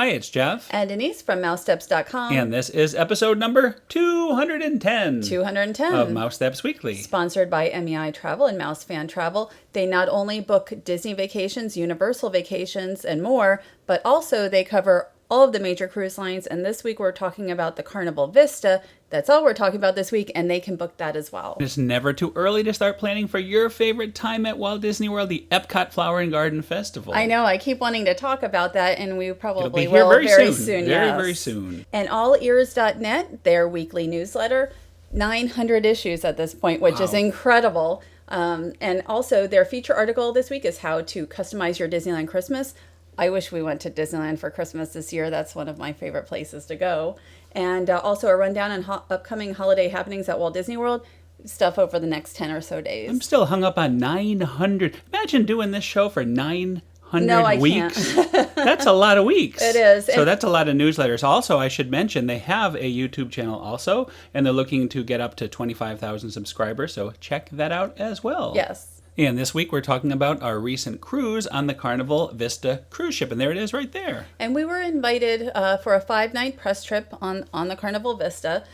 Hi, it's Jeff. And Denise from Mousesteps.com. And this is episode number 210. 210. Of Mousesteps Weekly. Sponsored by MEI Travel and Mouse Fan Travel. They not only book Disney vacations, Universal vacations, and more, but also they cover all of the major cruise lines. And this week we're talking about the Carnival Vista. That's all we're talking about this week, and they can book that as well. It's never too early to start planning for your favorite time at Walt Disney World, the Epcot Flower and Garden Festival. I know, I keep wanting to talk about that, and we probably will very soon. Very soon. And allears.net, their weekly newsletter, 900 issues at this point, which is incredible. And also, their feature article this week is how to customize your Disneyland Christmas. I wish we went to Disneyland for Christmas this year. That's one of my favorite places to go. And also a rundown on upcoming holiday happenings at Walt Disney World. Stuff over the next 10 or so days. I'm still hung up on 900. Imagine doing this show for 900 weeks. Can't. That's a lot of weeks. It is. So that's a lot of newsletters. Also, I should mention they have a YouTube channel also, and they're looking to get up to 25,000 subscribers. So check that out as well. Yes. And this week we're talking about our recent cruise on the Carnival Vista cruise ship. And there it is right there. And we were invited for a 5-night press trip on the Carnival Vista.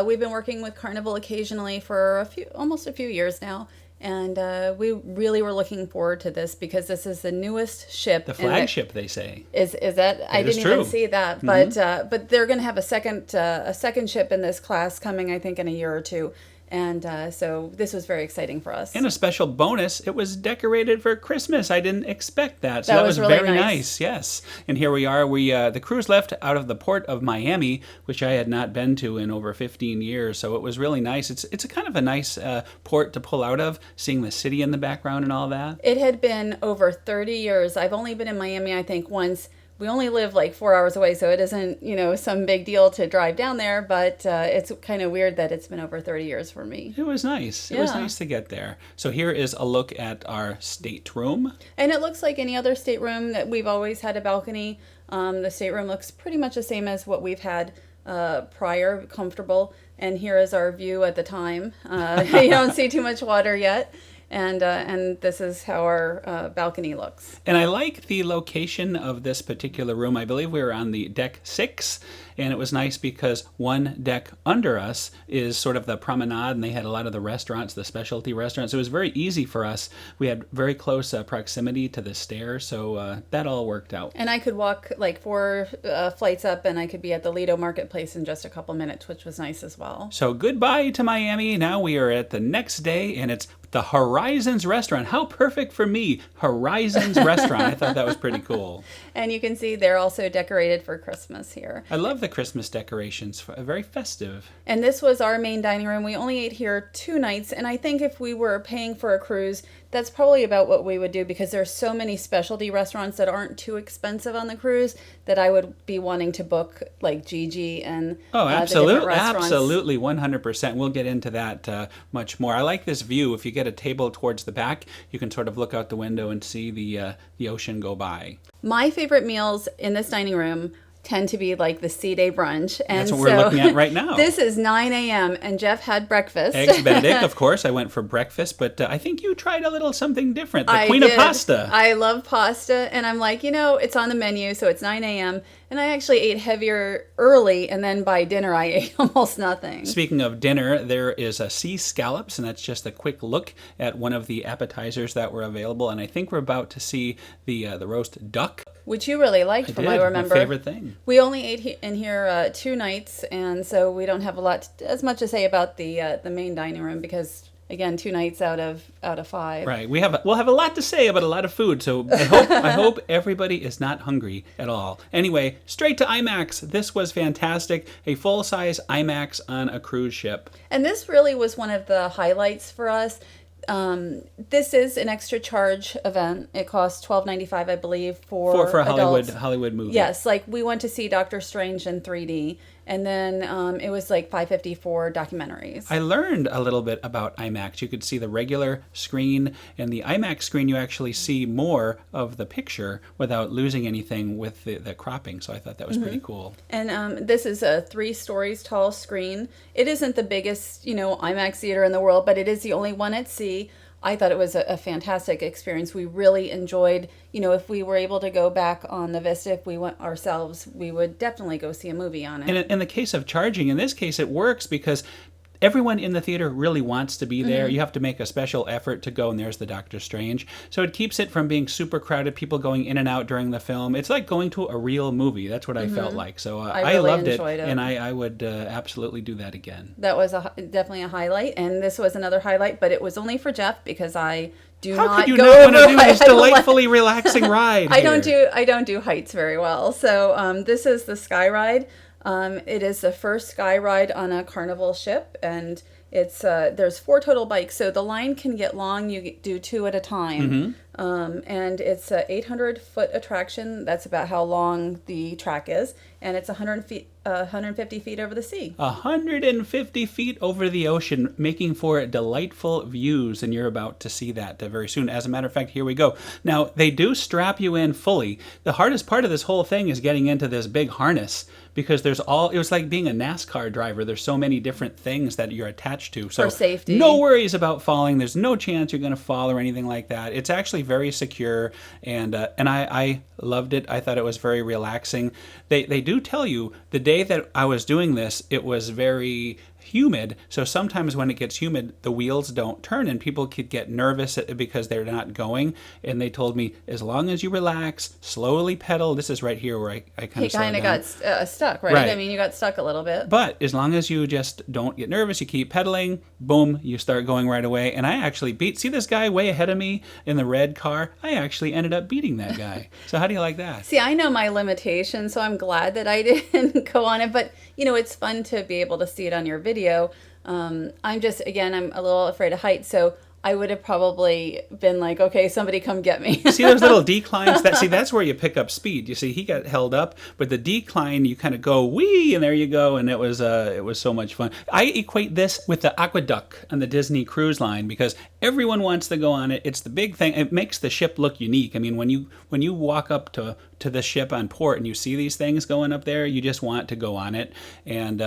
We've been working with Carnival occasionally for almost a few years now. And we really were looking forward to this because this is the newest ship. The flagship, they say. Is that? I didn't even see that. Mm-hmm. But they're going to have a second ship in this class coming, I think, in a year or two. And so this was very exciting for us. And a special bonus, it was decorated for Christmas. I didn't expect that. So that was really very nice. Yes. And here we are. The cruise left out of the port of Miami, which I had not been to in over 15 years. So it was really nice. It's a kind of a nice port to pull out of, seeing the city in the background and all that. It had been over 30 years. I've only been in Miami, I think, once. We only live like 4 hours away, so it isn't, some big deal to drive down there, but it's kind of weird that it's been over 30 years for me. It was nice. It was nice to get there. So here is a look at our stateroom. And it looks like any other stateroom that we've always had a balcony. The stateroom looks pretty much the same as what we've had prior, comfortable. And here is our view at the time. You don't see too much water yet. And this is how our balcony looks. And I like the location of this particular room. I believe we were on the deck 6, and it was nice because one deck under us is sort of the promenade, and they had a lot of the restaurants, the specialty restaurants. It was very easy for us. We had very close proximity to the stairs, so that all worked out. And I could walk like 4 flights up, and I could be at the Lido Marketplace in just a couple minutes, which was nice as well. So goodbye to Miami. Now we are at the next day, and it's the Horizons Restaurant. How perfect for me. Horizons Restaurant. I thought that was pretty cool. And you can see they're also decorated for Christmas here. I love the Christmas decorations. Very festive. And this was our main dining room. We only ate here 2 nights. And I think if we were paying for a cruise, that's probably about what we would do because there's so many specialty restaurants that aren't too expensive on the cruise that I would be wanting to book like Gigi and absolutely, 100%. We'll get into that much more. I like this view. If you get a table towards the back, you can sort of look out the window and see the ocean go by. My favorite meals in this dining room tend to be like the SeaDay Brunch. And that's what we're looking at right now. This is 9 a.m. and Jeff had breakfast. Eggs Benedict, of course. I went for breakfast, but I think you tried a little something different. The Queen of Pasta. I love pasta, and I'm like, it's on the menu, so it's 9 a.m. And I actually ate heavier early, and then by dinner I ate almost nothing. Speaking of dinner, there is a sea scallops, and that's just a quick look at one of the appetizers that were available. And I think we're about to see the roast duck. Which you really liked, from what I remember. My favorite thing. We only ate in here 2 nights, and so we don't have as much to say about the main dining room because, again, 2 nights out of 5. Right. We'll have a lot to say about a lot of food, so I hope everybody is not hungry at all. Anyway, straight to Imax. This was fantastic. A full-size Imax on a cruise ship. And this really was one of the highlights for us. This is an extra charge event. It costs $12.95, I believe, for a adults. Hollywood movie. Yes, like we went to see Doctor Strange in 3D, and then it was like $5.50 for documentaries. I learned a little bit about IMAX. You could see the regular screen, and the IMAX screen you actually see more of the picture without losing anything with the cropping. So I thought that was pretty cool. And this is a 3 stories tall screen. It isn't the biggest, IMAX theater in the world, but it is the only one at sea. I thought it was a fantastic experience. We really enjoyed, if we were able to go back on the Vista, if we went ourselves, we would definitely go see a movie on it. And in the case of charging, in this case, it works because everyone in the theater really wants to be there. You have to make a special effort to go, and there's the Doctor Strange. So it keeps it from being super crowded, people going in and out during the film. It's like going to a real movie. That's what I felt like. So I really loved it, enjoyed it. and I would absolutely do that again. That was definitely a highlight, and this was another highlight, but it was only for Jeff because I do How not could you go not want to over do this delightfully relaxing ride? I don't do heights very well. So this is the SkyRide. It is the first SkyRide on a Carnival ship, and it's there's 4 total bikes, so the line can get long. You do 2 at a time, and it's a 800-foot attraction. That's about how long the track is, and it's 150 feet over the sea. 150 feet over the ocean, making for delightful views, and you're about to see that very soon. As a matter of fact, here we go. Now, they do strap you in fully. The hardest part of this whole thing is getting into this big harness, because it was like being a NASCAR driver. There's so many different things that you're attached to. So for safety. No worries about falling. There's no chance you're going to fall or anything like that. It's actually very secure, and I loved it. I thought it was very relaxing. They do tell you the day that I was doing this, it was very humid, so sometimes when it gets humid, the wheels don't turn, and people could get nervous because they're not going. And they told me, as long as you relax, slowly pedal. This is right here where I kind of got stuck, right? I mean, you got stuck a little bit. But as long as you just don't get nervous, you keep pedaling, boom, you start going right away. And I actually see this guy way ahead of me in the red car. I actually ended up beating that guy. So how do you like that? See, I know my limitations, so I'm glad that I didn't go on it. But, it's fun to be able to see it on your video. I'm a little afraid of heights, so I would have probably been like, okay, somebody come get me. See those little declines? That's where you pick up speed. You see, he got held up, but the decline, you kind of go, wee, and there you go, and it was so much fun. I equate this with the aqueduct on the Disney Cruise Line, because everyone wants to go on it. It's the big thing. It makes the ship look unique. I mean, when you walk up to the ship on port and you see these things going up there, you just want to go on it. And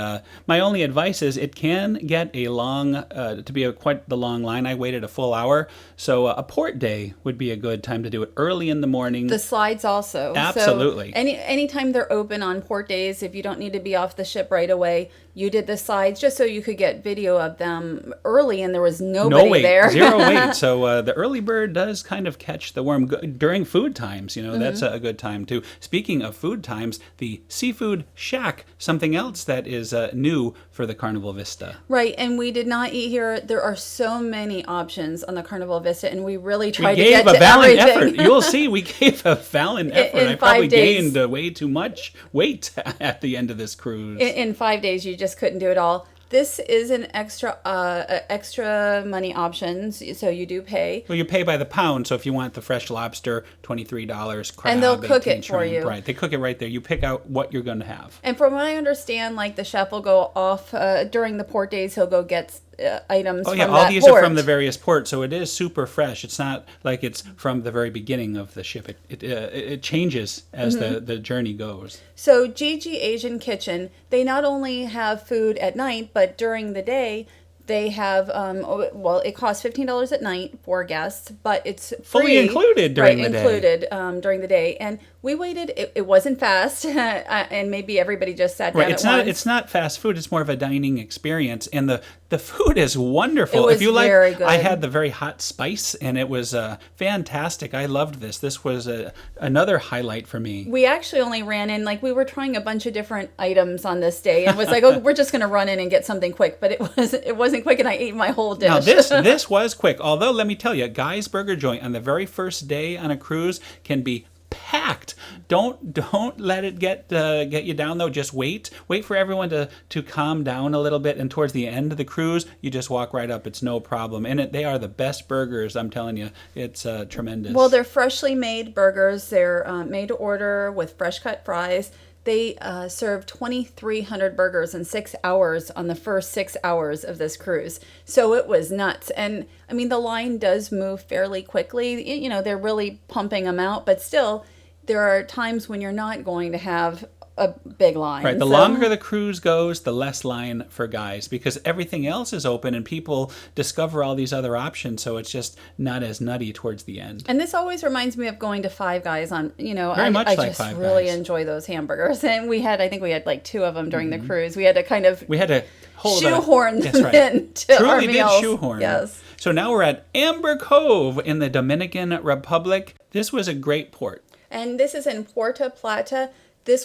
my only advice is it can get quite the long line. I waited a full hour, so a port day would be a good time to do it early in the morning. The slides also. Absolutely. So anytime they're open on port days, if you don't need to be off the ship right away, you did the slides just so you could get video of them early, and there was nobody there. 0 wait. So the early bird does kind of catch the worm during food times. That's a good time too. Speaking of food times, the Seafood Shack, something else that is new for the Carnival Vista. Right, and we did not eat here. There are so many options on the Carnival Vista, and we really tried to We get gave a to valiant everything. effort. You'll see, we gave a valiant effort. I probably gained way too much weight at the end of this cruise. In 5 days, you just couldn't do it all. This is an extra money option, so you do pay. Well, you pay by the pound, so if you want the fresh lobster, $23, crab, and they'll cook it shrimp, for you. Right, they cook it right there. You pick out what you're going to have. And from what I understand, like the chef will go off during the port days, he'll go get items from that port. All these are from the various ports, so it is super fresh. It's not like it's from the very beginning of the ship. It changes as the journey goes. So Gigi Asian Kitchen, they not only have food at night, but during the day, they have, it costs $15 at night for guests, but it's free. Fully included during the day. Included during the day. And we waited. It wasn't fast, and maybe everybody just sat down at once. It's not fast food. It's more of a dining experience, and the food is wonderful. It was if you very like, good. I had the very hot spice, and it was fantastic. I loved this. This was another highlight for me. We actually only ran in, we were trying a bunch of different items on this day, and was like, oh, we're just going to run in and get something quick. But it wasn't quick, and I ate my whole dish. Now this was quick. Although let me tell you, Guy's Burger Joint on the very first day on a cruise can be packed. Don't let it get you down though. Just wait for everyone to calm down a little bit, and towards the end of the cruise, you just walk right up. It's no problem. And they are the best burgers. I'm telling you, it's tremendous. Well, they're freshly made burgers. They're made to order with fresh cut fries. They served 2,300 burgers in 6 hours on the first 6 hours of this cruise. So it was nuts. And I mean, the line does move fairly quickly. They're really pumping them out, but still, there are times when you're not going to have a big line. Right. The longer the cruise goes, the less line for guys, because everything else is open and people discover all these other options. So it's just not as nutty towards the end. And this always reminds me of going to Five Guys on, Very much I like just Five really Guys. enjoy those hamburgers. And I think we had like 2 of them during the cruise. We had to kind of We had to hold shoehorn That's them right. into our Truly meals. did shoehorn. Yes. So now we're at Amber Cove in the Dominican Republic. This was a great port. And this is in Puerto Plata. This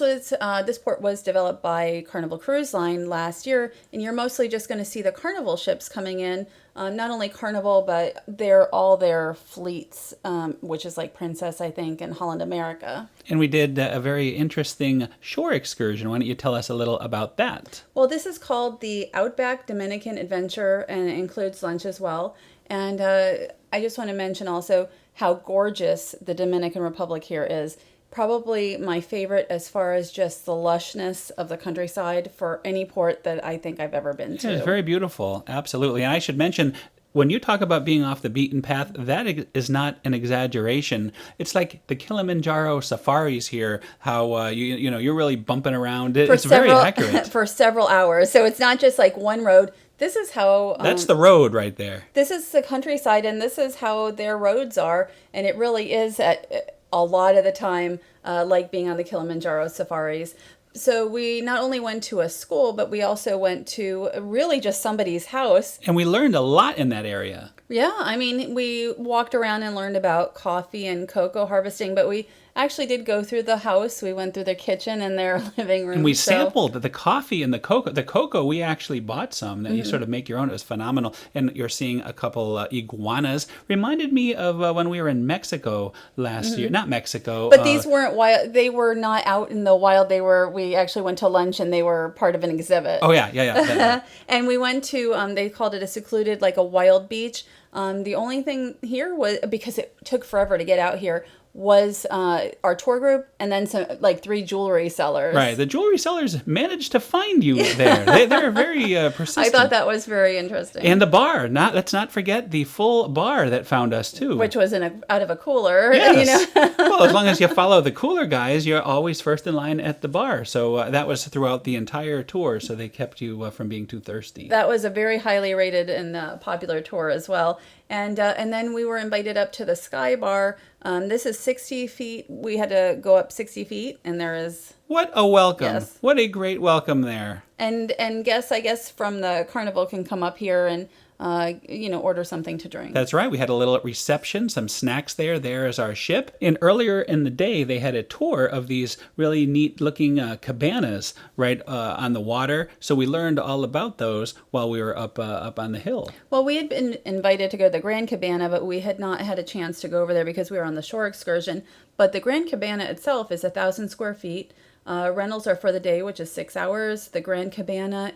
port was developed by Carnival Cruise Line last year, and you're mostly just going to see the Carnival ships coming in. Not only Carnival, but all their fleets, which is like Princess, I think, and Holland America. And we did a very interesting shore excursion. Why don't you tell us a little about that? Well, this is called the Outback Dominican Adventure, and it includes lunch as well. And I just want to mention also how gorgeous the Dominican Republic here is. Probably my favorite as far as just the lushness of the countryside for any port that I think I've ever been to. Yeah, it's very beautiful. Absolutely. And I should mention, when you talk about being off the beaten path, that is not an exaggeration. It's like the Kilimanjaro safaris here, how you're really bumping around. It's very accurate. For several hours. So it's not just like one road. This is how... That's the road right there. This is the countryside, and this is how their roads are. And it really is a lot of the time like being on the Kilimanjaro safaris. So we not only went to a school, but we also went to really just somebody's house. And we learned a lot in that area. Yeah, I mean, we walked around and learned about coffee and cocoa harvesting, but we actually did go through the house. We went through their kitchen and their living room. And we sampled the coffee and the cocoa. The cocoa, we actually bought some that you sort of make your own. It was phenomenal. And you're seeing a couple iguanas. Reminded me of when we were in Mexico last year. Not Mexico. But these weren't wild. They were not out in the wild. We actually went to lunch and they were part of an exhibit. Oh, yeah. And we went to, they called it a secluded, like a wild beach. The only thing here was, because it took forever to get out here, was our tour group and then some 3 jewelry sellers. Right. The jewelry sellers managed to find you there. They're very persistent. I thought that was very interesting. And the bar. Let's not forget the full bar that found us too. Which was out of a cooler. Yes. Well, as long as you follow the cooler guys, you're always first in line at the bar. So that was throughout the entire tour. So they kept you from being too thirsty. That was a very highly rated and popular tour as well. And then we were invited up to the Skybar. This is 60 feet. We had to go up 60 feet, and there is... What a welcome. Yes. What a great welcome there. And guests, I guess, from the Carnival can come up here and, order something to drink. That's right. We had a little reception, some snacks there. There is our ship. And earlier in the day, they had a tour of these really neat-looking cabanas right on the water. So we learned all about those while we were up on the hill. Well, we had been invited to go to the Grand Cabana, but we had not had a chance to go over there because we were on the shore excursion. But the Grand Cabana itself is 1,000 square feet. Rentals are for the day, which is 6 hours. The Grand Cabana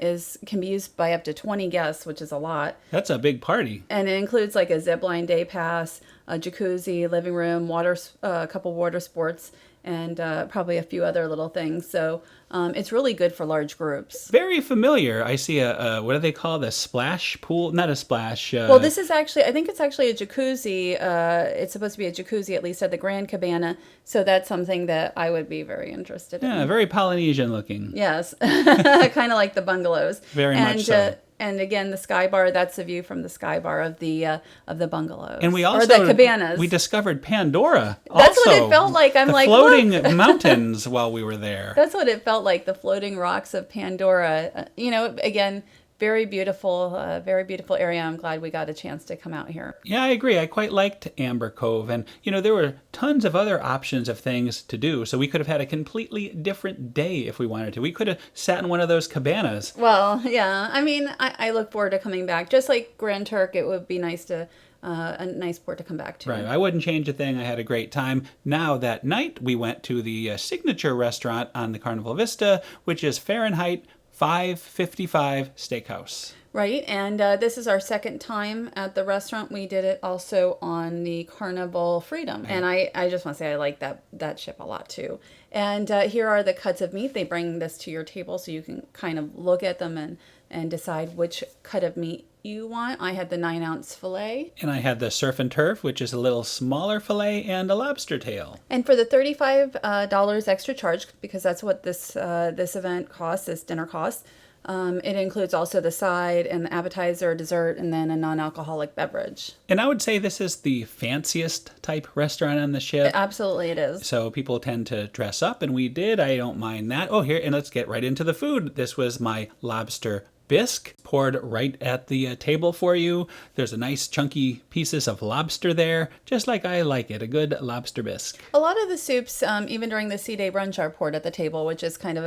can be used by up to 20 guests, which is a lot. That's a big party. And it includes like a zipline day pass, a jacuzzi, living room, a couple water sports, and probably a few other little things. So it's really good for large groups. Very familiar. I see what do they call the splash pool? Not a splash. Well, this is actually, I think it's actually a jacuzzi. It's supposed to be a jacuzzi, at least at the Grand Cabana. So that's something that I would be very interested in. Yeah, very Polynesian looking. Yes, kind of like the bungalows. Very much so. And again, the Skybar, that's the view from the Skybar of the bungalows. And we also, or the cabanas. We discovered Pandora. That's also, what it felt like. I'm like, floating look. mountains while we were there. That's what it felt like, the floating rocks of Pandora. Again, very beautiful area. I'm glad we got a chance to come out here. Yeah, I agree. I quite liked Amber Cove. And, there were tons of other options of things to do. So we could have had a completely different day if we wanted to. We could have sat in one of those cabanas. Well, yeah. I mean, I look forward to coming back. Just like Grand Turk, it would be nice to... a nice port to come back to. Right. I wouldn't change a thing. I had a great time. Now, that night, we went to the signature restaurant on the Carnival Vista, which is Fahrenheit 555 Steakhouse. Right, and this is our second time at the restaurant. We did it also on the Carnival Freedom, and I just want to say I like that ship a lot too. And here are the cuts of meat. They bring this to your table so you can kind of look at them and decide which cut of meat you want. I had the 9-ounce fillet. And I had the surf and turf, which is a little smaller fillet, and a lobster tail. And for the $35 extra charge, because that's what this event costs, this dinner costs, it includes also the side and the appetizer, dessert, and then a non-alcoholic beverage. And I would say this is the fanciest type restaurant on the ship. Absolutely it is. So people tend to dress up, and we did. I don't mind that. Oh, here, and let's get right into the food. This was my lobster bisque poured right at the table for you. There's a nice chunky pieces of lobster there, just like I like it, a good lobster bisque. A lot of the soups, even during the SeaDay Brunch, are poured at the table, which is kind of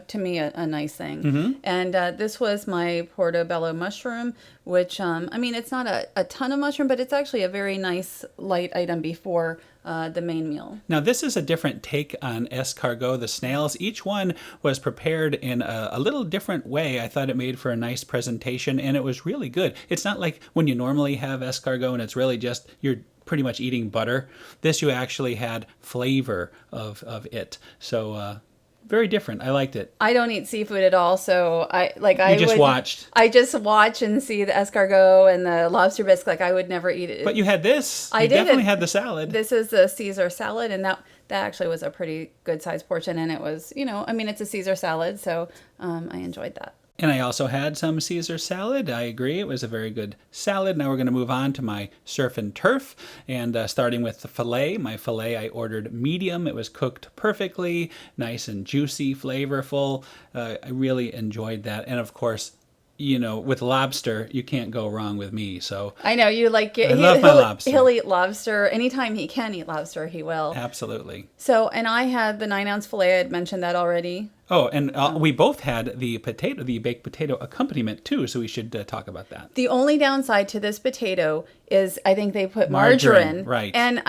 to me, a nice thing. Mm-hmm. And this was my portobello mushroom, which, it's not a ton of mushroom, but it's actually a very nice light item before the main meal. Now, this is a different take on escargot, the snails. Each one was prepared in a little different way. I thought it made for a nice presentation, and it was really good. It's not like when you normally have escargot and it's really just, you're pretty much eating butter. This, you actually had flavor of it. So, very different. I liked it. I don't eat seafood at all, so watched. I just watch and see the escargot and the lobster bisque. Like, I would never eat it. But you had this. I did. Definitely had the salad. This is the Caesar salad, and that actually was a pretty good sized portion. And it was, it's a Caesar salad, so I enjoyed that. And I also had some Caesar salad. I agree. It was a very good salad. Now we're going to move on to my surf and turf. And starting with the filet. My filet I ordered medium. It was cooked perfectly. Nice and juicy, flavorful. I really enjoyed that. And of course, with lobster, you can't go wrong with me. So I know you like it. I love my lobster. He'll eat lobster. Anytime he can eat lobster, he will. Absolutely. So, and I had the 9-ounce filet. I had mentioned that already. Oh, and we both had the baked potato accompaniment too, so we should talk about that. The only downside to this potato is I think they put margarine. Right. And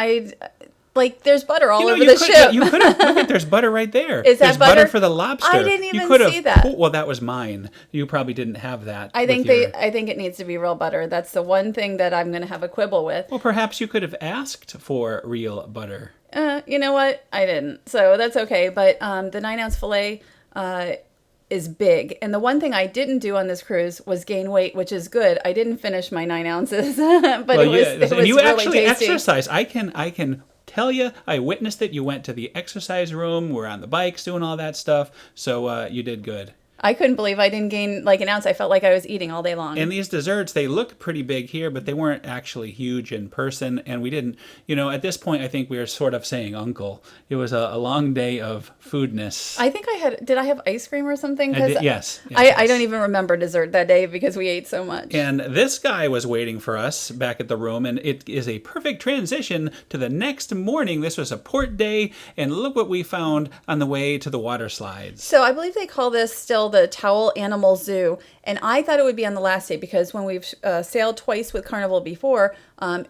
there's butter all over the ship. You could have, look at, there's butter right there. Is that there's butter for the lobster. I didn't even see that. Well, that was mine. You probably didn't have that. I think it needs to be real butter. That's the one thing that I'm going to have a quibble with. Well, perhaps you could have asked for real butter. You know what? I didn't. So that's okay. But the 9-ounce filet is big. And the one thing I didn't do on this cruise was gain weight, which is good. I didn't finish my 9 ounces, but it was you really actually tasty. Exercise. I can tell you, I witnessed it. You went to the exercise room. We're on the bikes doing all that stuff. So you did good. I couldn't believe I didn't gain like an ounce. I felt like I was eating all day long. And these desserts, they look pretty big here, but they weren't actually huge in person. And we didn't, at this point, I think we were sort of saying uncle. It was a long day of foodness. I think did I have ice cream or something? Yes. I don't even remember dessert that day because we ate so much. And this guy was waiting for us back at the room, and it is a perfect transition to the next morning. This was a port day, and look what we found on the way to the water slides. So I believe they call this still the Towel Animal Zoo, and I thought it would be on the last day because when we've sailed twice with Carnival before,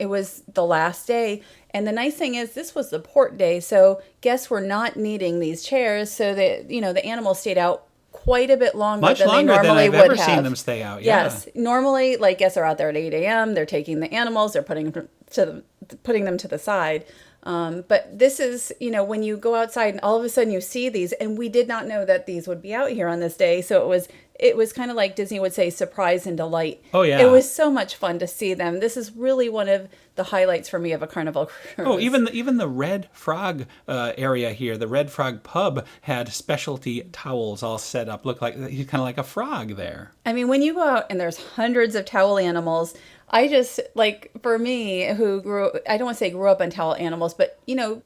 it was the last day. And the nice thing is this was the port day, so guests were not needing these chairs, so that the animals stayed out quite a bit longer Much than longer they normally than I've would ever have. seen them stay out. Yeah. Yes, normally guests are out there at 8 a.m. They're taking the animals, they're putting them to the side. But this is, when you go outside and all of a sudden you see these, and we did not know that these would be out here on this day. So it was kind of like Disney would say, surprise and delight. Oh, yeah. It was so much fun to see them. This is really one of the highlights for me of a Carnival cruise. Oh, even the Red Frog area here, the Red Frog pub had specialty towels all set up. Looked like he's kind of like a frog there. I mean, when you go out and there's hundreds of towel animals, I just, for me, who I don't want to say grew up on towel animals, but,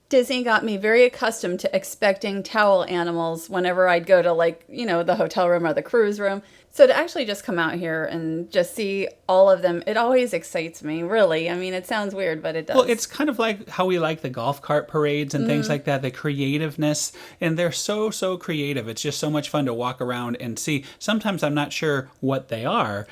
Disney got me very accustomed to expecting towel animals whenever I'd go to, the hotel room or the cruise room. So to actually just come out here and just see all of them, it always excites me, really. I mean, it sounds weird, but it does. Well, it's kind of like how we like the golf cart parades and things like that, the creativeness. And they're so, so creative. It's just so much fun to walk around and see. Sometimes I'm not sure what they are,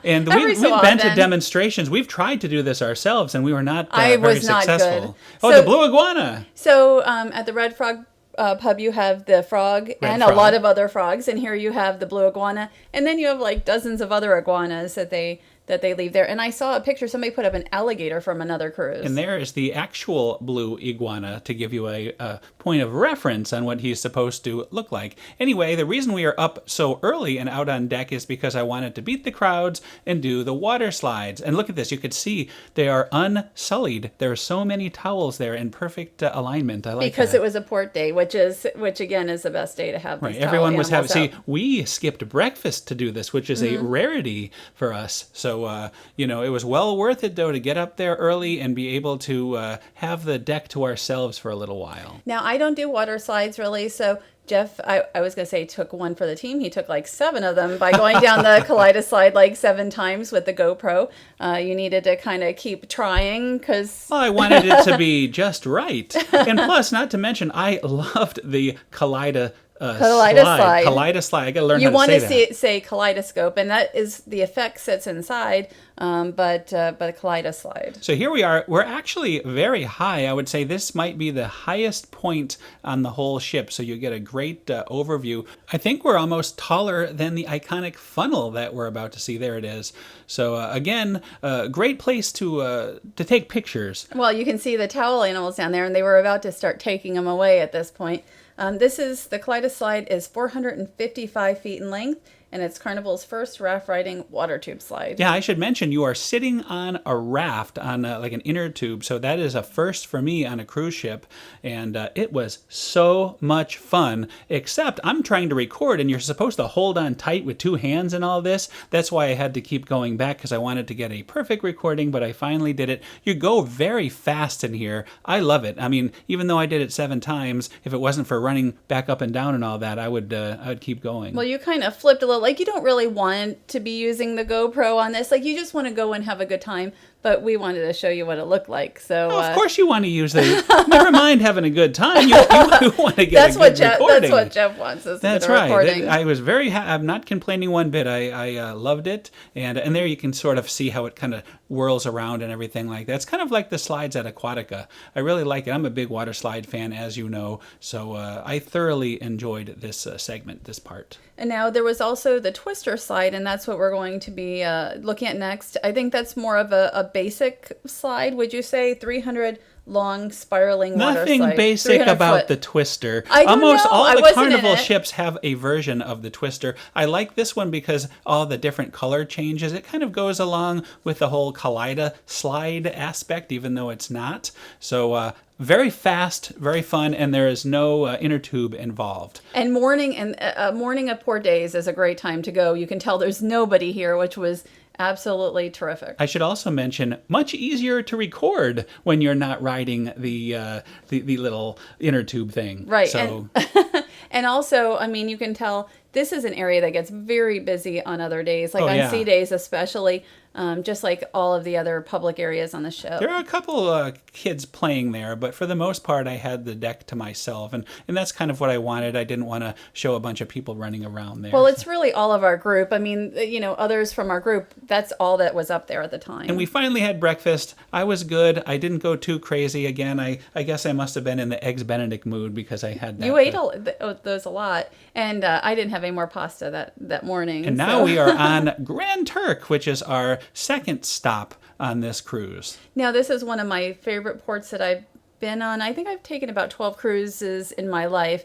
And we've been to demonstrations. We've tried to do this ourselves, and we were not very successful. Good. Oh, the blue iguana. So at the Red Frog pub, you have the frog a lot of other frogs, and here you have the blue iguana, and then you have dozens of other iguanas that they that they leave there. And I saw a picture, somebody put up an alligator from another cruise. And there is the actual blue iguana to give you a point of reference on what he's supposed to look like. Anyway, the reason we are up so early and out on deck is because I wanted to beat the crowds and do the water slides. And look at this. You could see they are unsullied. There are so many towels there in perfect alignment. I like because that. it was a port day, which again is the best day to have these Right. Everyone was having. out. See, we skipped breakfast to do this, which is a rarity for us. So, it was well worth it, though, to get up there early and be able to have the deck to ourselves for a little while. Now, I don't do water slides really, so Jeff, I was going to say, took one for the team. He took like 7 of them by going down the Kaleid-o-Slide like 7 times with the GoPro. You needed to kind of keep trying because... Well, I wanted it to be just right. And plus, not to mention, I loved the Kaleid-o-Slide. Kaleid-o-Slide. I got to learn how to say that. You want to say kaleidoscope, and that is the effect sits inside, but a Kaleid-o-Slide. So here we are. We're actually very high. I would say this might be the highest point on the whole ship, so you get a great overview. I think we're almost taller than the iconic funnel that we're about to see. There it is. So again, a great place to take pictures. Well, you can see the towel animals down there, and they were about to start taking them away at this point. The Kaleid-o-Slide is 455 feet in length, and it's Carnival's first raft riding water tube slide. Yeah, I should mention you are sitting on a raft on like an inner tube, so that is a first for me on a cruise ship, and it was so much fun, except I'm trying to record, and you're supposed to hold on tight with 2 hands and all this. That's why I had to keep going back, because I wanted to get a perfect recording, but I finally did it. You go very fast in here. I love it. I mean, even though I did it 7 times, if it wasn't for running back up and down and all that, I would keep going. Well, you kind of flipped a little. Like, you don't really want to be using the GoPro on this. Like, you just want to go and have a good time. But we wanted to show you what it looked like. So of course you want to use the. Never mind having a good time. You want to get a good recording. That's what Jeff wants. That's right. Recording. I was very. I'm not complaining one bit. I loved it, and there you can sort of see how it kind of whirls around and everything like that. It's kind of like the slides at Aquatica. I really like it. I'm a big water slide fan, as you know. So I thoroughly enjoyed this segment, this part. And now there was also the Twister slide, and that's what we're going to be looking at next. I think that's more of a basic slide, would you say? 300 long spiraling water slide. Nothing basic about the Twister. I don't Almost know. all the Carnival ships have a version of the Twister. I like this one because all the different color changes. It kind of goes along with the whole Kaleid-o-Slide aspect, even though it's not. So very fast, very fun, and there is no inner tube involved. And morning of port days is a great time to go. You can tell there's nobody here, which was absolutely terrific. I should also mention, much easier to record when you're not riding the little inner tube thing. Right. So. And also, I mean, you can tell this is an area that gets very busy on other days, like on sea days especially, just like all of the other public areas on the ship. There are a couple kids playing there, but for the most part, I had the deck to myself, and that's kind of what I wanted. I didn't want to show a bunch of people running around there. Well, it's really all of our group. I mean, others from our group, that's all that was up there at the time. And we finally had breakfast. I was good. I didn't go too crazy. Again, I guess I must have been in the Eggs Benedict mood because I had that. You ate those a lot, and I didn't have any more pasta that morning. And now we are on Grand Turk, which is our second stop on this cruise. Now, this is one of my favorite ports that I've been on. I think I've taken about 12 cruises in my life.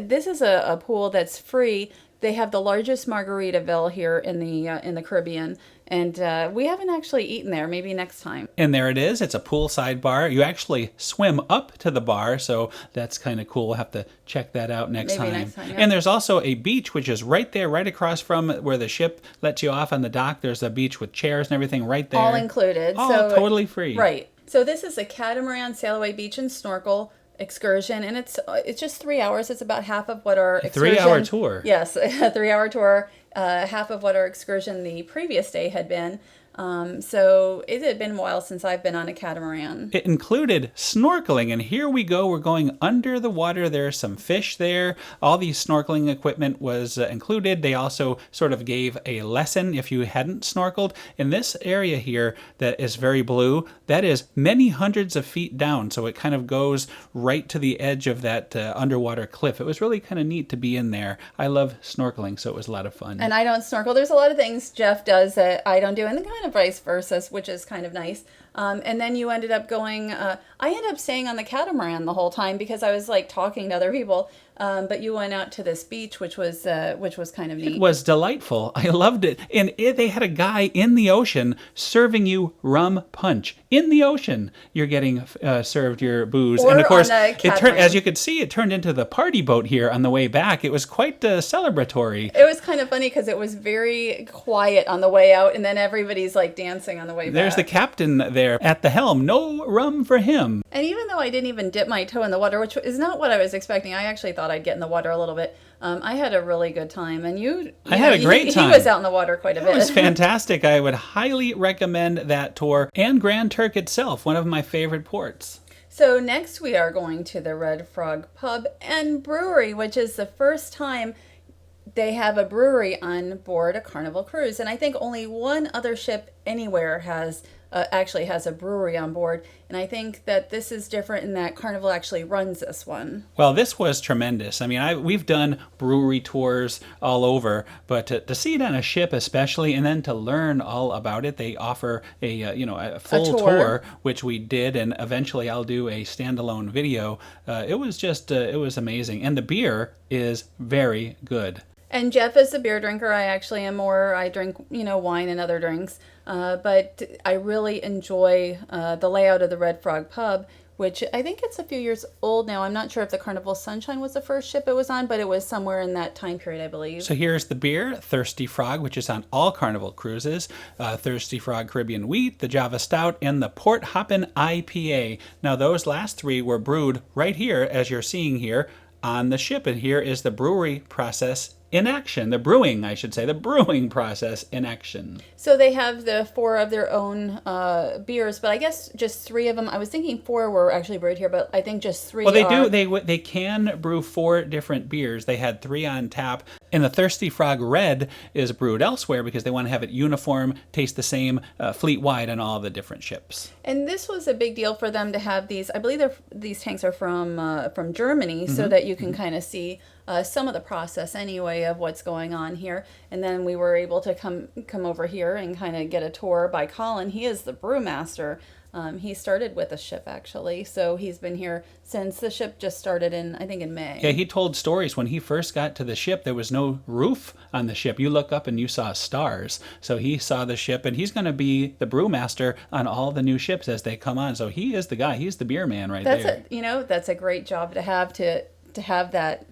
This is a pool that's free. They have the largest Margaritaville here in the Caribbean, and we haven't actually eaten there. Maybe next time. And there it is. It's a poolside bar. You actually swim up to the bar, so that's kind of cool. We'll have to check that out next time. Yeah. And there's also a beach, which is right there, right across from where the ship lets you off on the dock. There's a beach with chairs and everything right there. All included. All totally free. Right. So this is a Catamaran sail away beach and snorkel excursion, and it's just 3 hours. It's about half of what our excursion... 3-hour tour. Yes, a 3-hour tour, half of what our excursion the previous day had been. So it had been a while since I've been on a catamaran. It included snorkeling, and here we go. We're going under the water. There's some fish there. All the snorkeling equipment was included. They also sort of gave a lesson if you hadn't snorkeled. In this area here that is very blue, that is many hundreds of feet down, so it kind of goes right to the edge of that underwater cliff. It was really kind of neat to be in there. I love snorkeling, so it was a lot of fun. And I don't snorkel. There's a lot of things Jeff does that I don't do, and then kind of vice versa, which is kind of nice. And then you ended up going, I ended up staying on the catamaran the whole time because I was like talking to other people. But you went out to this beach, which was kind of neat. It was delightful. I loved it. And they had a guy in the ocean serving you rum punch. In the ocean, you're getting served your booze. Or and of course, on a catamaran. as you could see, it turned into the party boat here on the way back. It was quite celebratory. It was kind of funny because it was very quiet on the way out, and then everybody's like dancing on the way back. There's the captain there at the helm. No rum for him. And even though I didn't even dip my toe in the water, which is not what I was expecting, I actually thought I'd get in the water a little bit. I had a really good time, and I had a great time. He was out in the water quite a bit. It was fantastic. I would highly recommend that tour, and Grand Turk itself, one of my favorite ports. So next we are going to the Red Frog Pub and Brewery, which is the first time they have a brewery on board a Carnival cruise. And I think only one other ship anywhere actually has a brewery on board. And I think that this is different in that Carnival actually runs this one. Well, this was tremendous. I mean, we've done brewery tours all over, but to see it on a ship especially, and then to learn all about it, they offer a full tour, which we did, and eventually I'll do a standalone video. It was amazing. And the beer is very good. And Jeff is a beer drinker. I actually am more. I drink, wine and other drinks. But I really enjoy the layout of the Red Frog Pub, which I think it's a few years old now. I'm not sure if the Carnival Sunshine was the first ship it was on, but it was somewhere in that time period, I believe. So here's the beer, Thirsty Frog, which is on all Carnival cruises, Thirsty Frog Caribbean Wheat, the Java Stout, and the Port Hoppin' IPA. Now those last three were brewed right here, as you're seeing here, on the ship. And here is the brewery process in action. The brewing process in action. So they have the 4 of their own beers, but I guess just 3 of them. I was thinking 4 were actually brewed here, but I think just 3 Well, they do. They can brew 4 different beers. They had 3 on tap. And the Thirsty Frog Red is brewed elsewhere because they want to have it uniform, taste the same fleet-wide on all the different ships. And this was a big deal for them to have these. I believe these tanks are from Germany, so that you can kind of see some of the process anyway of what's going on here. And then we were able to come over here and kind of get a tour by Colin. He is the brewmaster. He started with the ship, actually. So he's been here since the ship just started in May. Yeah, he told stories. When he first got to the ship, there was no roof on the ship. You look up and you saw stars. So he saw the ship, and he's going to be the brewmaster on all the new ships as they come on. So he is the guy. He's the beer man there. That's a great job to have that.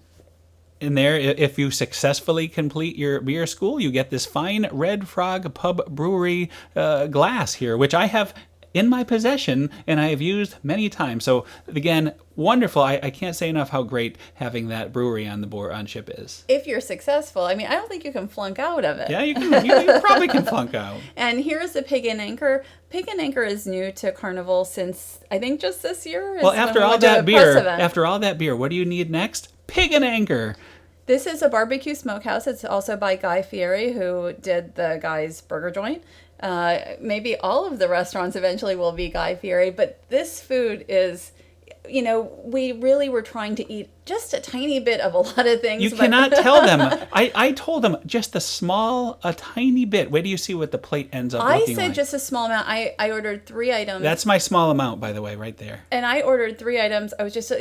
In there, if you successfully complete your beer school, you get this fine Red Frog Pub Brewery glass here, which I have in my possession and I have used many times. So again, wonderful. I can't say enough how great having that brewery on ship is. If you're successful. I mean, I don't think you can flunk out of it. Yeah, you can. You probably can flunk out. And here's the Pig and Anchor. Pig and Anchor is new to Carnival since I think just this year. Well, after all that beer, what do you need next? Pig and Anchor. This is a barbecue smokehouse. It's also by Guy Fieri, who did the Guy's Burger Joint. Maybe all of the restaurants eventually will be Guy Fieri, but this food is, we really were trying to eat just a tiny bit of a lot of things. You cannot tell them. I told them just a tiny bit. Wait do you see what the plate ends up looking like. I said just a small amount. I ordered 3 items. That's my small amount, by the way, right there. And I ordered 3 items. I was just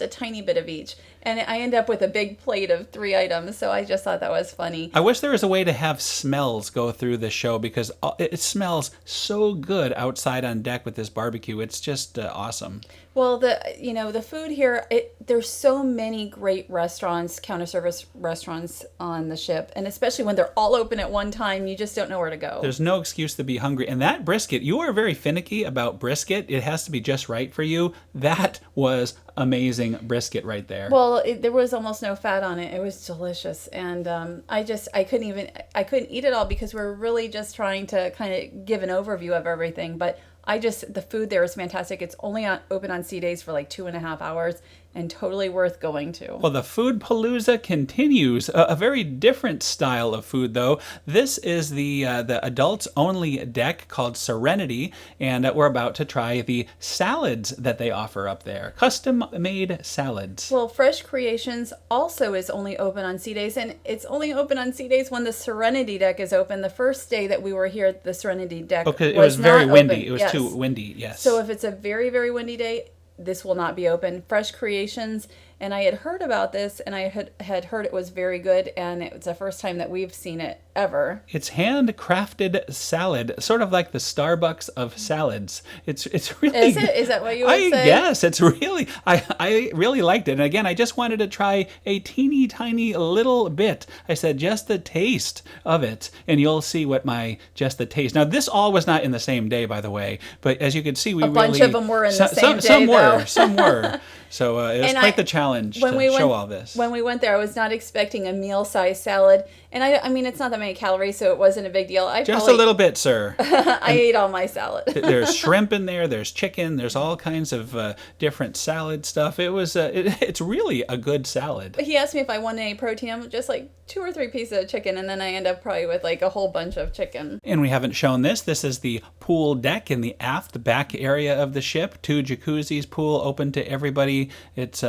a tiny bit of each. And I end up with a big plate of 3 items. So I just thought that was funny. I wish there was a way to have smells go through the show because it smells so good outside on deck with this barbecue. It's just awesome. Well, the food here, there's so many great restaurants, counter service restaurants on the ship. And especially when they're all open at one time, you just don't know where to go. There's no excuse to be hungry. And that brisket, you are very finicky about brisket. It has to be just right for you. That was amazing brisket right there. Well, there was almost no fat on it. It was delicious. And I couldn't eat it all because we're really just trying to kind of give an overview of everything. But the food there is fantastic. It's only open on SeaDays for like 2.5 hours and totally worth going to. Well, the food palooza continues. A very different style of food, though. This is the adults only deck called Serenity, and we're about to try the salads that they offer up there. Custom made salads. Well, Fresh Creations also is only open on SeaDays, and it's only open on SeaDays when the Serenity deck is open. The first day that we were here, the Serenity deck it was very windy. Open. It was too windy, yes. So if it's a very, very windy day, this will not be open. Fresh Creations, and I had heard about this, and I had heard it was very good, and it's the first time that we've seen it ever. It's handcrafted salad, sort of like the Starbucks of salads. It's really... Is it? Is that what you would say? Yes, it's really... I really liked it. And again, I just wanted to try a teeny tiny little bit. I said just the taste of it, and you'll see what just the taste. Now, this all was not in the same day, by the way, but as you can see, a bunch of them were in the same day, Some were. So it was quite the challenge to show all this. When we went there, I was not expecting a meal-sized salad. And I mean, it's not that many calories, so it wasn't a big deal. Just a little bit, sir. I ate all my salad. There's shrimp in there. There's chicken. There's all kinds of different salad stuff. It was. It's really a good salad. He asked me if I wanted any protein. I'm just like 2 or 3 pieces of chicken, and then I end up probably with like a whole bunch of chicken. And we haven't shown this. This is the pool deck in the aft back area of the ship. 2 jacuzzis, pool open to everybody. It's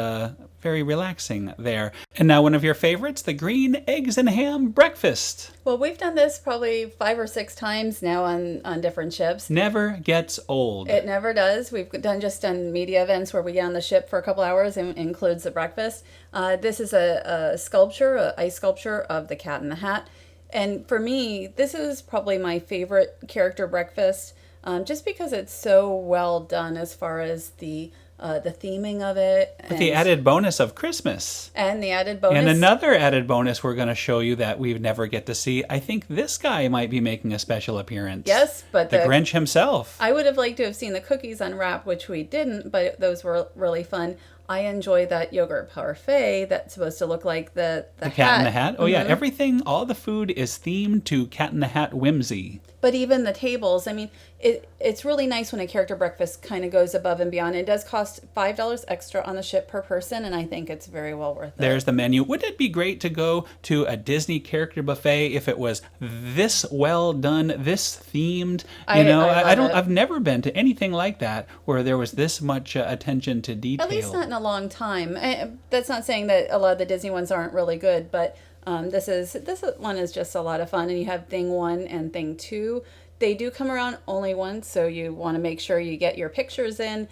very relaxing there. And now one of your favorites, the green eggs and ham breakfast. Well, we've done this probably 5 or 6 times now on different ships. Never gets old. It never does. We've done media events where we get on the ship for a couple hours, and includes the breakfast. This is a sculpture, an ice sculpture of the Cat in the Hat. And for me, this is probably my favorite character breakfast, just because it's so well done as far as the theming of it. With the added bonus of Christmas. And the added bonus. And another added bonus we're going to show you that we never get to see. I think this guy might be making a special appearance. Yes, but the Grinch himself. I would have liked to have seen the cookies unwrap, which we didn't, but those were really fun. I enjoy that yogurt parfait that's supposed to look like the Cat in the Hat. Oh, yeah. Everything, all the food is themed to Cat in the Hat whimsy. But even the tables, I mean, it's really nice when a character breakfast kind of goes above and beyond. It does cost $5 extra on the ship per person, and I think it's very well worth it. There's the menu. Wouldn't it be great to go to a Disney character buffet if it was this well done, this themed? I've never been to anything like that where there was this much attention to detail. At least not in a long time. That's not saying that a lot of the Disney ones aren't really good, but this one is just a lot of fun. And you have thing 1 and thing 2. They do come around only once, so you want to make sure you get your pictures in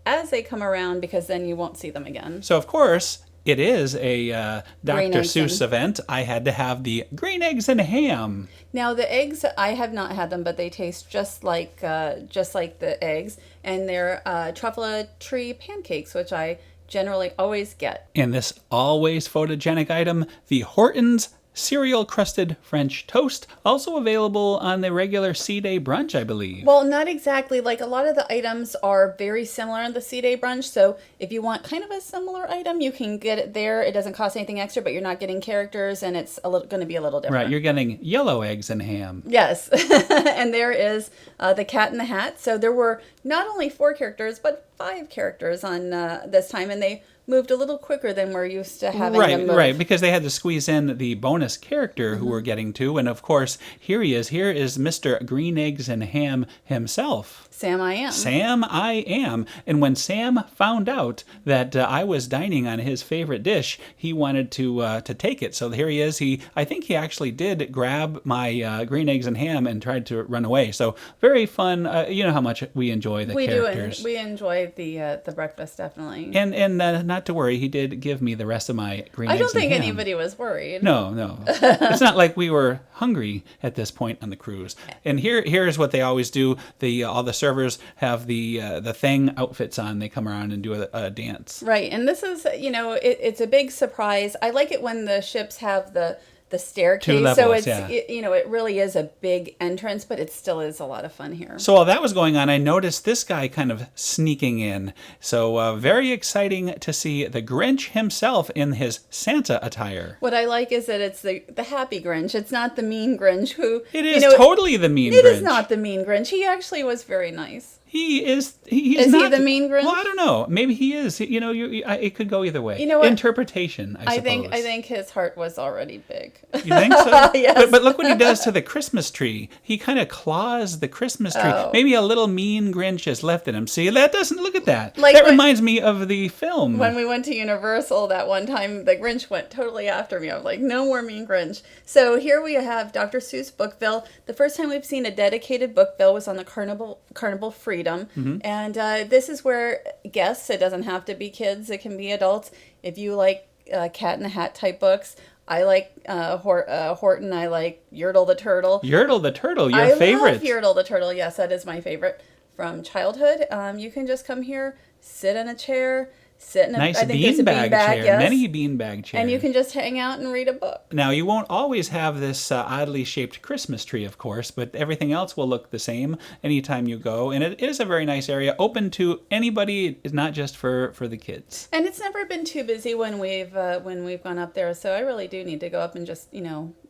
as they come around, because then you won't see them again. So, of course, it is a Dr. Seuss event. I had to have the green eggs and ham. Now, the eggs, I have not had them, but they taste just like the eggs. And they're truffle tree pancakes, which I generally always get. And this always photogenic item, the Hortons cereal crusted French toast, also available on the regular SeaDay Brunch, I believe. Well, not exactly. Like, a lot of the items are very similar on the SeaDay Brunch, so if you want kind of a similar item, you can get it there. It doesn't cost anything extra, but you're not getting characters, and it's going to be a little different. Right, you're getting yellow eggs and ham. Yes, and there is the Cat in the Hat. So there were not only 4 characters, but 5 characters on this time, and they moved a little quicker than we're used to having them move. Right, because they had to squeeze in the bonus character who we're getting to. And of course, here he is. Here is Mr. Green Eggs and Ham himself. Sam I Am. Sam I Am. And when Sam found out that I was dining on his favorite dish, he wanted to take it. So here he is. I think he actually did grab my green eggs and ham and tried to run away. So very fun. You know how much we enjoy the characters. We enjoy the breakfast, definitely. And not to worry. He did give me the rest of my green I eggs don't think and ham. anybody was worried. No. It's not like we were hungry at this point on the cruise. And here's what they always do. All the servers have the thing outfits on. They come around and do a dance. Right. And this is, it's a big surprise. I like it when the ships have the staircase. 2 levels, so it's, yeah. it really is a big entrance, but it still is a lot of fun here. So while that was going on, I noticed this guy kind of sneaking in. So very exciting to see the Grinch himself in his Santa attire. What I like is that it's the happy Grinch. It's not the mean Grinch who... It is totally the mean Grinch. It is not the mean Grinch. He actually was very nice. He is. He's is not he the mean Grinch? Well, I don't know. Maybe he is. It could go either way. You know what? Interpretation, I suppose. I think his heart was already big. You think so? Yes. But look what he does to the Christmas tree. He kind of claws the Christmas tree. Oh. Maybe a little mean Grinch is left in him. See, that doesn't. Look at that. Like that reminds me of the film. When we went to Universal that one time, the Grinch went totally after me. I was like, no more mean Grinch. So here we have Dr. Seuss Bookville. The first time we've seen a dedicated Bookville was on the Carnival Freedom. Mm-hmm. And this is where guests, it doesn't have to be kids, it can be adults. If you like Cat in the Hat type books, I like Horton, I like Yertle the Turtle. Yertle the Turtle, your favorite. I love Yertle the Turtle, yes, that is my favorite from childhood. You can just come here, sit in a chair, sit in a nice I think there's a beanbag chair, yes. many beanbag chairs. And you can just hang out and read a book. Now, you won't always have this oddly shaped Christmas tree, of course, but everything else will look the same anytime you go. And it is a very nice area, open to anybody, not just for the kids. And it's never been too busy when we've gone up there, so I really do need to go up and just,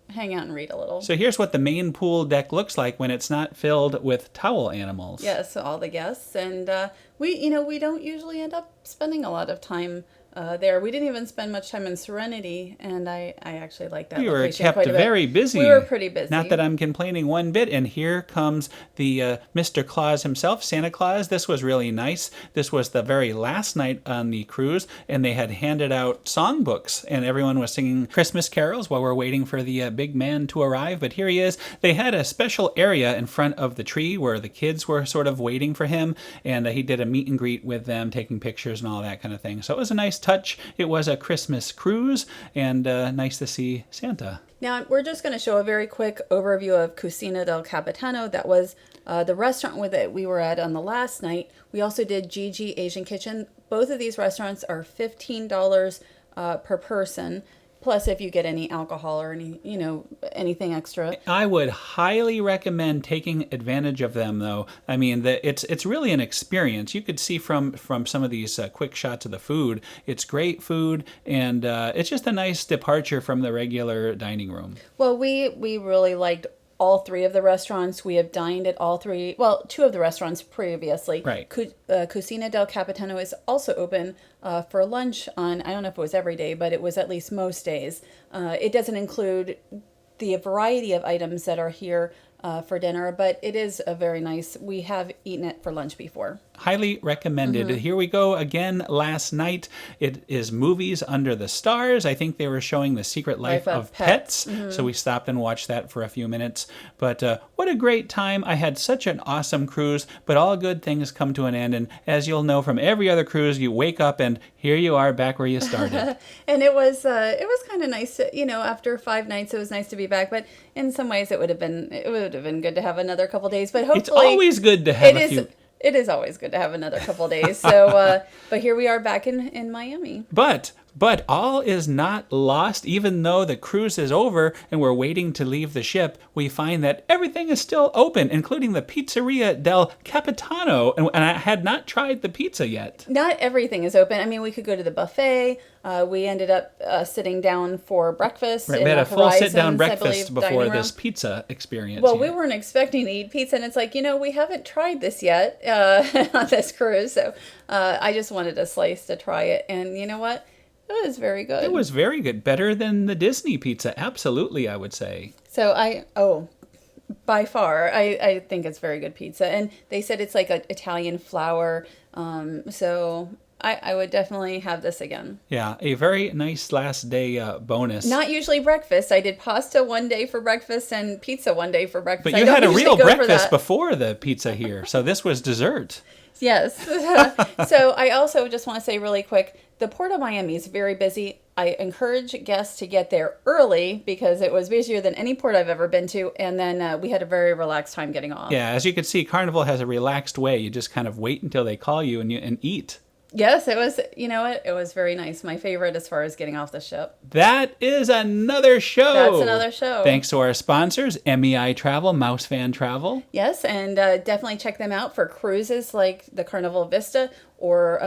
hang out and read a little. So here's what the main pool deck looks like when it's not filled with towel animals. Yes, all the guests. And we don't usually end up spending a lot of time there. We didn't even spend much time in Serenity, and I actually like that. We were location kept quite a bit. very busy. We were pretty busy. Not that I'm complaining one bit. And here comes the Mr. Claus himself, Santa Claus. This was really nice. This was the very last night on the cruise, and they had handed out songbooks, and everyone was singing Christmas carols while we're waiting for the big man to arrive. But here he is. They had a special area in front of the tree where the kids were sort of waiting for him, and he did a meet and greet with them, taking pictures and all that kind of thing. So it was a nice touch. It was a Christmas cruise, and nice to see Santa. Now, we're just going to show a very quick overview of Cucina del Capitano. That was the restaurant that we were at on the last night. We also did Gigi Asian Kitchen. Both of these restaurants are $15 per person. Plus, if you get any alcohol or anything extra. I would highly recommend taking advantage of them, though. I mean, it's really an experience. You could see from some of these quick shots of the food. It's great food, and it's just a nice departure from the regular dining room. Well, we really liked all three of the restaurants. We have dined at all three. Well, two of the restaurants previously. Right. Cucina del Capitano is also open for lunch on, I don't know if it was every day, but it was at least most days. It doesn't include the variety of items that are here for dinner, but it is a very nice. We have eaten it for lunch before. Highly recommended. Mm-hmm. Here we go again last night. It is Movies Under the Stars. I think they were showing The Secret Life of Pets. Mm-hmm. So we stopped and watched that for a few minutes. But what a great time. I had such an awesome cruise, but all good things come to an end. And as you'll know from every other cruise, you wake up and here you are back where you started. And it was kind of nice to, after 5 nights, it was nice to be back. But in some ways it would have been good to have another couple days. But hopefully it's always good to have It is always good to have another couple days. So, but here we are back in Miami. But all is not lost. Even though the cruise is over and we're waiting to leave the ship, we find that everything is still open, including the Pizzeria del Capitano. And I had not tried the pizza yet. Not everything is open. I mean, we could go to the buffet. We ended up sitting down for breakfast. Right, we had a full sit-down breakfast before this pizza experience. Well, we weren't expecting to eat pizza, and it's like, we haven't tried this yet on this cruise. So I just wanted a slice to try it. And you know what? It was very good. It was very good. Better than the Disney pizza. Absolutely, I would say. So by far, I think it's very good pizza. And they said it's like an Italian flour. So I would definitely have this again. Yeah, a very nice last day bonus. Not usually breakfast. I did pasta one day for breakfast and pizza one day for breakfast. But you had a real breakfast before the pizza here. So this was dessert. Yes. So I also just want to say really quick, the Port of Miami is very busy. I encourage guests to get there early because it was busier than any port I've ever been to. And then we had a very relaxed time getting off. Yeah, as you can see, Carnival has a relaxed way. You just kind of wait until they call you and eat. Yes, it was, you know what? It was very nice. My favorite as far as getting off the ship. That is another show. That's another show. Thanks to our sponsors, MEI Travel, Mouse Fan Travel. Yes, and definitely check them out for cruises like the Carnival Vista or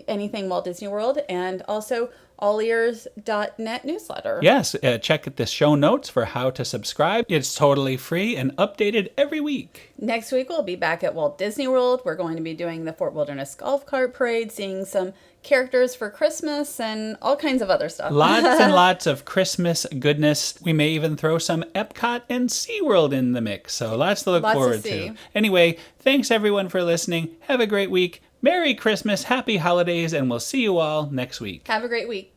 anything Walt Disney World, and also allears.net newsletter. Yes, check the show notes for how to subscribe. It's totally free and updated every week. Next week, we'll be back at Walt Disney World. We're going to be doing the Fort Wilderness Golf Cart Parade, seeing some characters for Christmas, and all kinds of other stuff. Lots and lots of Christmas goodness. We may even throw some Epcot and SeaWorld in the mix, so lots to look forward to. Anyway, thanks everyone for listening. Have a great week. Merry Christmas, Happy Holidays, and we'll see you all next week. Have a great week.